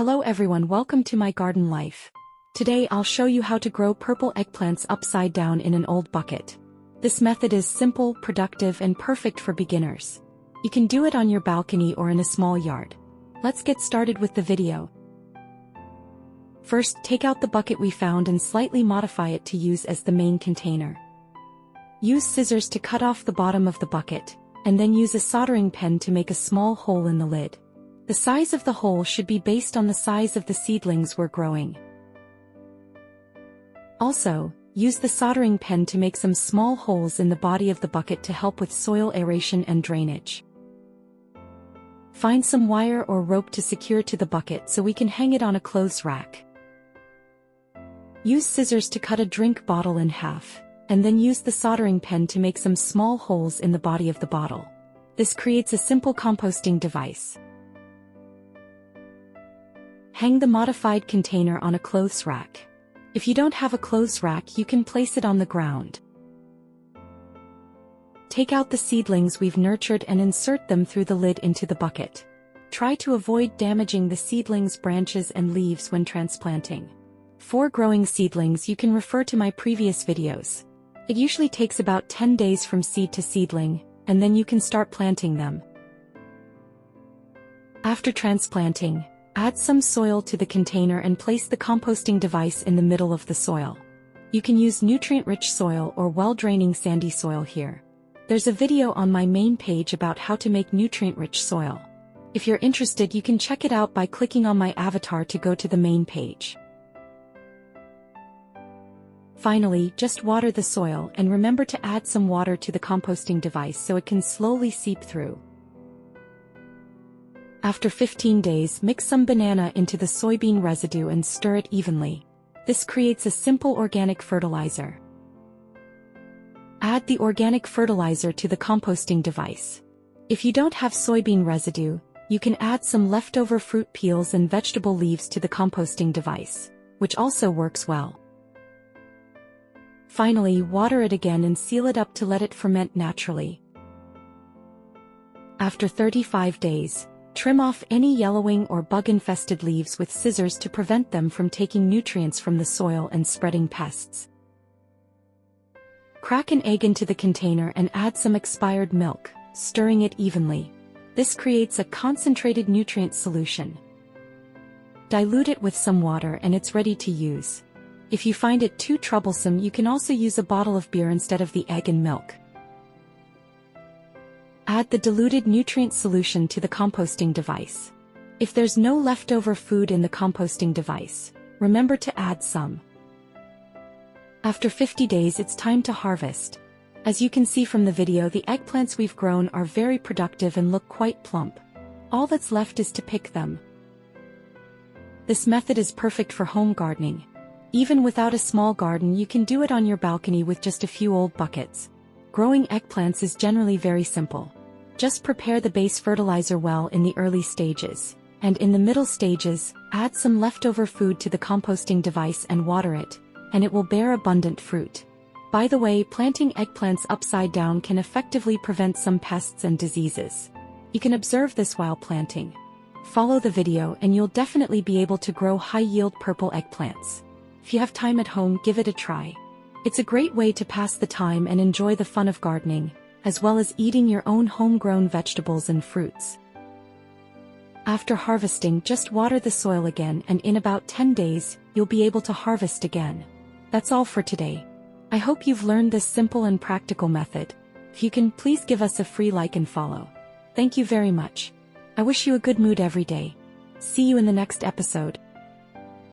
Hello everyone, welcome to my garden life. Today I'll show you how to grow purple eggplants upside down in an old bucket. This method is simple, productive and perfect for beginners. You can do it on your balcony or in a small yard. Let's get started with the video. First, take out the bucket we found and slightly modify it to use as the main container. Use scissors to cut off the bottom of the bucket, and then use a soldering pen to make a small hole in the lid. The size of the hole should be based on the size of the seedlings we're growing. Also, use the soldering pen to make some small holes in the body of the bucket to help with soil aeration and drainage. Find some wire or rope to secure to the bucket so we can hang it on a clothes rack. Use scissors to cut a drink bottle in half, and then use the soldering pen to make some small holes in the body of the bottle. This creates a simple composting device. Hang the modified container on a clothes rack. If you don't have a clothes rack, you can place it on the ground. Take out the seedlings we've nurtured and insert them through the lid into the bucket. Try to avoid damaging the seedlings' branches and leaves when transplanting. For growing seedlings, you can refer to my previous videos. It usually takes about 10 days from seed to seedling, and then you can start planting them. After transplanting, add some soil to the container and place the composting device in the middle of the soil. You can use nutrient-rich soil or well-draining sandy soil here. There's a video on my main page about how to make nutrient-rich soil. If you're interested, you can check it out by clicking on my avatar to go to the main page. Finally, just water the soil and remember to add some water to the composting device so it can slowly seep through. After 15 days, mix some banana into the soybean residue and stir it evenly. This creates a simple organic fertilizer. Add the organic fertilizer to the composting device. If you don't have soybean residue, you can add some leftover fruit peels and vegetable leaves to the composting device, which also works well. Finally, water it again and seal it up to let it ferment naturally. After 35 days, trim off any yellowing or bug-infested leaves with scissors to prevent them from taking nutrients from the soil and spreading pests. Crack an egg into the container and add some expired milk, stirring it evenly. This creates a concentrated nutrient solution. Dilute it with some water and it's ready to use. If you find it too troublesome, you can also use a bottle of beer instead of the egg and milk. Add the diluted nutrient solution to the composting device. If there's no leftover food in the composting device, remember to add some. After 50 days, it's time to harvest. As you can see from the video, the eggplants we've grown are very productive and look quite plump. All that's left is to pick them. This method is perfect for home gardening. Even without a small garden, you can do it on your balcony with just a few old buckets. Growing eggplants is generally very simple. Just prepare the base fertilizer well in the early stages, and in the middle stages, add some leftover food to the composting device and water it, and it will bear abundant fruit. By the way, planting eggplants upside down can effectively prevent some pests and diseases. You can observe this while planting. Follow the video and you'll definitely be able to grow high-yield purple eggplants. If you have time at home, give it a try. It's a great way to pass the time and enjoy the fun of gardening, as well as eating your own homegrown vegetables and fruits. After harvesting, just water the soil again and in about 10 days, you'll be able to harvest again. That's all for today. I hope you've learned this simple and practical method. If you can, please give us a free like and follow. Thank you very much. I wish you a good mood every day. See you in the next episode.